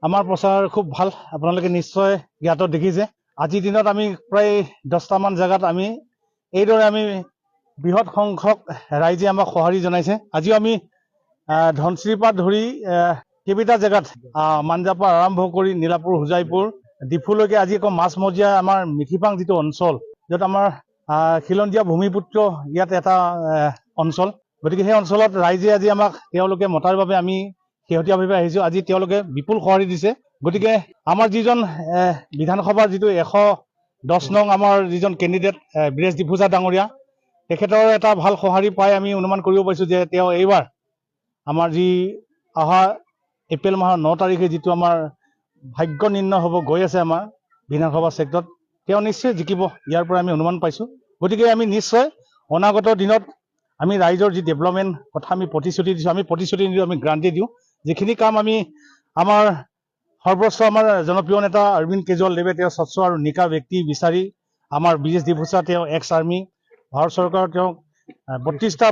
আমাৰ প্ৰচাৰ খুব ভাল। আপোনালোকে নিশ্চয় জ্ঞাত দেখিছে। আজিৰ দিনত আমি প্ৰায় 10টামান জেগাত আমি এইদৰে আমি বৃহৎ সংখ্যক ৰাইজে আমাক সঁহাৰি জনাইছে। আজিও আমি ধনশ্ৰীৰ পৰা ধৰি কেইবাটা জেগাত মাঞ্জাৰ পৰা আৰম্ভ কৰি নীলাপুৰ, হোজাইপুৰ, ডিফুলৈকে আজি আকৌ মাছমজিয়া আমাৰ মিঠিপাং যিটো অঞ্চল, য'ত আমাৰ খিলঞ্জীয়া ভূমিপুত্ৰ ইয়াত এটা অঞ্চল। গতিকে সেই অঞ্চলত ৰাইজে আজি আমাক তেওঁলোকে মতাৰ বাবে আমি শেহতীয়াভাৱে আহিছোঁ। আজি তেওঁলোকে বিপুল সঁহাৰি দিছে। গতিকে আমাৰ যিজন বিধানসভাৰ যিটো 110 নং আমাৰ যিজন কেণ্ডিডেট বীৰেশ ডিফুছা ডাঙৰীয়া, তেখেতৰ এটা ভাল সঁহাৰি পাই আমি অনুমান কৰিব পাৰিছোঁ যে তেওঁ এইবাৰ আমাৰ যি অহা এপ্ৰিল মাহৰ 9 তাৰিখে যিটো আমাৰ ভাগ্য নিৰ্ণয় হ'ব গৈ আছে আমাৰ বিধানসভা ছেক্টৰত, তেওঁ নিশ্চয় জিকিব, ইয়াৰ পৰা আমি অনুমান পাইছোঁ। গতিকে আমি নিশ্চয় অনাগত দিনত আমি ৰাইজৰ যি ডেভেলপমেণ্ট কথা আমি প্ৰতিশ্ৰুতি দিছোঁ, আমি প্ৰতিশ্ৰুতি নিদিওঁ, আমি গ্ৰান্টি দিওঁ। যিখিনি কাম আমি আমাৰ সৰ্বোচ্চ আমাৰ জনপ্ৰিয় নেতা অৰবিন্দ কেজৰিৱালদেৱে তেওঁ স্বচ্ছ আৰু নিকা ব্যক্তি বিচাৰি আমাৰ বীৰেশ ডিফুছা তেওঁ এক্স আৰ্মি, ভাৰত চৰকাৰৰ তেওঁক 32টা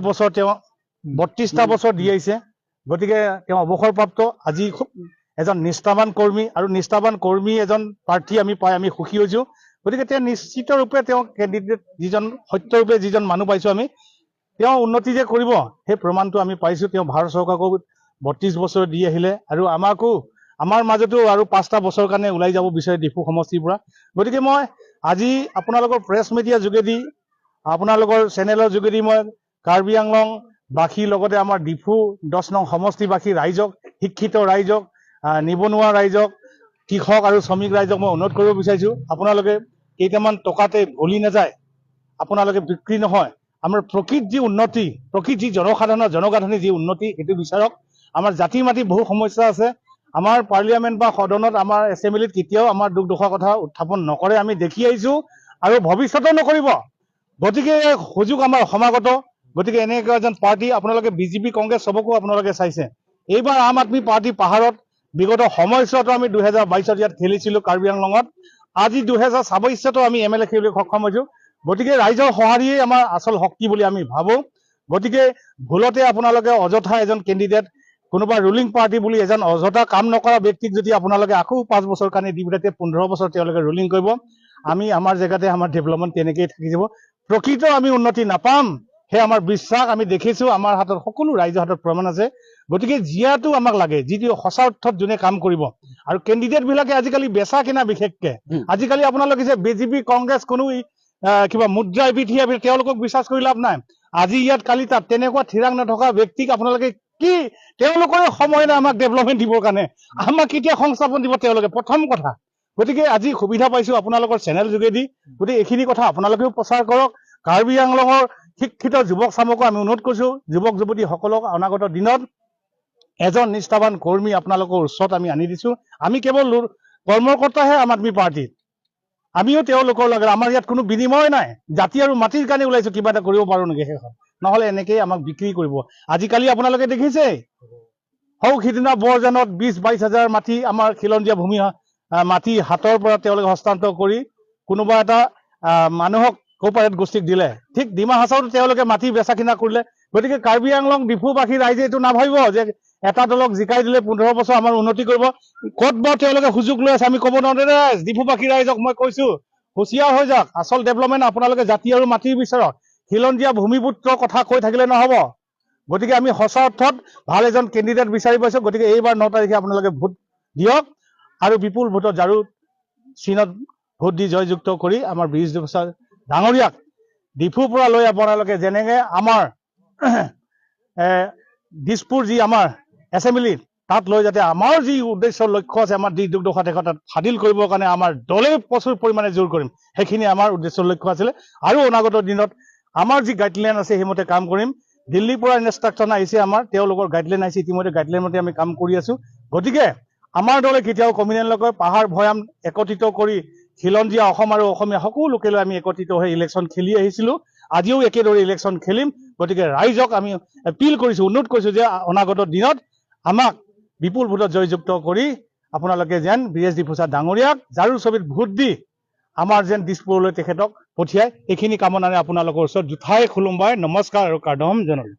বছৰ দি আহিছে। গতিকে তেওঁ অৱসৰপ্ৰাপ্ত আজি খুব এজন নিষ্ঠাৱান কৰ্মী, আৰু নিষ্ঠাৱান কৰ্মী এজন প্ৰাৰ্থী আমি পাই আমি সুখী হৈছোঁ। গতিকে তেওঁ নিশ্চিতৰূপে তেওঁ কেণ্ডিডেট যিজন সত্যৰূপে যিজন মানুহ পাইছোঁ আমি, তেওঁ উন্নতি যে কৰিব সেই প্ৰমাণটো আমি পাইছোঁ। তেওঁ ভাৰত চৰকাৰকো 32 বছৰ দি আহিলে, আৰু আমাৰ মাজতো আৰু 5টা বছৰ কাৰণে ওলাই যাব বিচাৰে ডিফু সমষ্টিৰ পৰা। গতিকে মই আজি আপোনালোকৰ প্ৰেছ মিডিয়াৰ যোগেদি, আপোনালোকৰ চেনেলৰ যোগেদি মই কাৰ্বি আংলং বাসীৰ লগতে আমাৰ ডিফু 10 নং সমষ্টিবাসী ৰাইজক, শিক্ষিত ৰাইজক, নিবনুৱা ৰাইজক, কৃষক আৰু শ্ৰমিক ৰাইজক মই অনুৰোধ কৰিব বিচাৰিছোঁ, আপোনালোকে কেইটামান টকাতে ভুলি নাযায়, আপোনালোকে বিক্ৰী নহয়, আমাৰ প্ৰকৃত যি উন্নতি, প্ৰকৃত যি জনসাধাৰণৰ যি উন্নতি সেইটো বিচাৰক। আমাৰ জাতি মাটি বহু সমস্যা আছে। আমাৰ পাৰ্লিয়ামেণ্ট বা সদনত আমাৰ এছেম্বলিত কেতিয়াও আমাৰ দুখ দুখৰ কথা উত্থাপন নকৰে, আমি দেখি আহিছোঁ আৰু ভৱিষ্যতেও নকৰিব। গতিকে সুযোগ আমাৰ সমাগত। গতিকে এনেকুৱা এজন পাৰ্টি আপোনালোকে বিজেপি, কংগ্ৰেছ চবকো আপোনালোকে চাইছে। এইবাৰ আম আদমি পাৰ্টি পাহাৰত বিগত সময়ছোৱাতো আমি 2022ত ইয়াত খেলিছিলোঁ কাৰ্বি আংলঙত। আজি 2026তো আমি MLA খেলিবলৈ সক্ষম হৈছোঁ। গতিকে ৰাইজৰ সঁহাৰিয়ে আমাৰ আচল শক্তি বুলি আমি ভাবোঁ। গতিকে ভুলতে আপোনালোকে অযথা এজন কেণ্ডিডেট, কোনোবা ৰুলিং পাৰ্টি বুলি এজন অযথা কাম নকৰা ব্যক্তিক যদি আপোনালোকে আকৌ 5 বছৰ কাৰণে দি পেলাই 15 বছৰ তেওঁলোকে ৰুলিং কৰিব, আমি আমাৰ জেগাতে আমাৰ ডেভেলপমেণ্ট তেনেকেই থাকি যাব। প্ৰকৃত আমি উন্নতি নাপাম, সেই আমাৰ বিশ্বাস। আমি দেখিছোঁ, আমাৰ হাতত সকলো ৰাইজৰ হাতত প্ৰমাণ আছে। গতিকে জীয়াটো আমাক লাগে, যিটো সঁচা অৰ্থত যোনে কাম কৰিব। আৰু কেণ্ডিডেটবিলাকে আজিকালি বেচা কিনা, বিশেষকে আজিকালি আপোনালোকে যে বিজেপি, কংগ্ৰেছ কোনো কিবা মুদ্ৰা পিঠিয়া তেওঁলোকক বিশ্বাস কৰি লাভ নাই। আজি ইয়াত কালি তাত তেনেকুৱা থিৰাং নথকা ব্যক্তিক আপোনালোকে কি, তেওঁলোকৰে সময় নাই আমাক ডেভেলপমেণ্ট দিবৰ কাৰণে, আমাক কেতিয়া সংস্থাপন দিব তেওঁলোকে, প্ৰথম কথা। গতিকে আজি সুবিধা পাইছোঁ আপোনালোকৰ চেনেল যোগেদি। গতিকে এইখিনি কথা আপোনালোকেও প্ৰচাৰ কৰক। কাৰ্বি আংলঙৰ শিক্ষিত যুৱক চামকো আমি অনুৰোধ কৰিছোঁ, যুৱক যুৱতীসকলক অনাগত দিনত এজন নিষ্ঠাৱান কৰ্মী আপোনালোকৰ ওচৰত আমি আনি দিছোঁ। আমি কেৱল কৰ্মকৰ্তাহে আম আদমি পাৰ্টিত, আমিও তেওঁলোকৰ লগত, আমাৰ ইয়াত কোনো বিনিময় নাই। জাতি আৰু মাটিৰ কাৰণে ওলাইছোঁ, কিবা এটা কৰিব পাৰোঁ নেকি শেষত, নহ'লে এনেকেই আমাক বিক্ৰী কৰিব। আজিকালি আপোনালোকে দেখিছে, সিদিনা বৰজানত 20-22 হাজাৰ মাটি আমাৰ খিলঞ্জীয়া ভূমি মাটি হাতৰ পৰা তেওঁলোকে হস্তান্তৰ কৰি কোনোবা এটা মানুহক কোপাৰেট গোষ্ঠীক দিলে। ঠিক ডিমা হাছাওতো তেওঁলোকে মাটি বেচা কিনা কৰিলে। গতিকে কাৰ্বি আংলং ডিফুবাসী ৰাইজে এইটো নাভাবিব যে এটা দলক জিকাই দিলে 15 বছৰ আমাৰ উন্নতি কৰিব। ক'ত বাৰু তেওঁলোকে সুযোগ লৈ আছে আমি ক'ব নোৱাৰো। ডিফুবাসী ৰাইজক মই কৈছোঁ, হুঁচিয়াৰ হৈ যাওক। আচল ডেভেলপমেণ্ট আপোনালোকে জাতি আৰু মাটিৰ বিচাৰক, খিলঞ্জীয়া ভূমিপুত্ৰৰ কথা কৈ থাকিলে নহ'ব। গতিকে আমি সঁচা অৰ্থত ভাল এজন কেণ্ডিডেট বিচাৰি পাইছোঁ। গতিকে এইবাৰ 9 তাৰিখে আপোনালোকে ভোট দিয়ক, আৰু বিপুল ভোটত ঝাৰু চিনত ভোট দি জয়যুক্ত কৰি আমাৰ বীৰেশ ডিফুছা ডাঙৰীয়াক ডিফুৰ পৰা লৈ আপোনালোকে যেনেকৈ আমাৰ দিছপুৰ যি আমাৰ এছেম্বলিত তাত লৈ যাতে আমাৰ যি উদ্দেশ্য লক্ষ্য আছে, আমাৰ যি দুখ দুখা তাত ফাদিল কৰিবৰ কাৰণে আমাৰ দলে প্ৰচুৰ পৰিমাণে জোৰ কৰিম, সেইখিনি আমাৰ উদ্দেশ্য লক্ষ্য আছিলে। আৰু অনাগত দিনত আমাৰ যি গাইডলাইন আছে সেইমতে কাম কৰিম। দিল্লীৰ পৰা ইনষ্ট্ৰাকশ্যন আহিছে, আমাৰ তেওঁলোকৰ গাইডলাইন আহিছে, ইতিমধ্যে গাইডলাইন মতে আমি কাম কৰি আছোঁ। গতিকে আমাৰ দলে কেতিয়াও কমিনেল নকৰে। পাহাৰ ভৈয়াম একত্ৰিত কৰি খিলঞ্জীয়া অসম আৰু অসমীয়া সকলো লোকে লৈ আমি একত্ৰিত হৈ ইলেকশ্যন খেলি আহিছিলোঁ, আজিও একেদৰে ইলেকশ্যন খেলিম। গতিকে ৰাইজক আমি এপিল কৰিছোঁ, অনুৰোধ কৰিছোঁ যে অনাগত দিনত আমাক বিপুল ভোটত জয়যুক্ত কৰি আপোনালোকে যেন বীৰেশ ডিফুছা ডাঙৰীয়াক ঝাৰুৰ ছবিত ভোট দি আমাৰ যেন দিছপুৰলৈ তেখেতক পঠিয়াই, এইখিনি কামনাৰে আপোনালোকৰ ওচৰত জোঠাই খুলুম্বাই নমস্কাৰ আৰু কাৰ্ডম জনালোঁ।